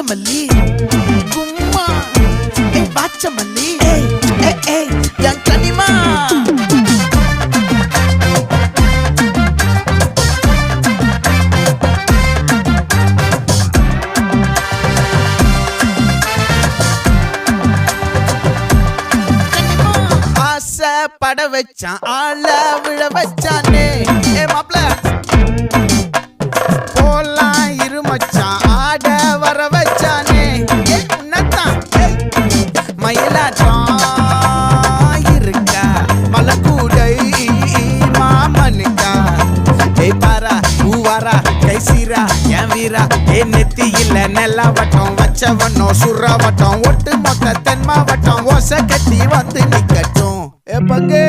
வாச்சமல்லி கும்மா வாச்சமல்லி என் கனிமா பட வச்சான் ஆள விழ வச்சானே மாப்ள போலாம் இருமச்சான் ஆட வர வச்சானே உன்னத்தான் மயிலாட்டம் இருக்கா மலக்கூடை மாமனுக்கா பாரா பூவாரா கைசீரா என் வீரா நெத்தி இல்ல நெல்லா வட்டம் வச்சவனோ சுறா வட்டம் ஒட்டு மொத்த தென் மாவட்டம் ஓசை கட்டி வந்து நிக்கட்டும் பங்கே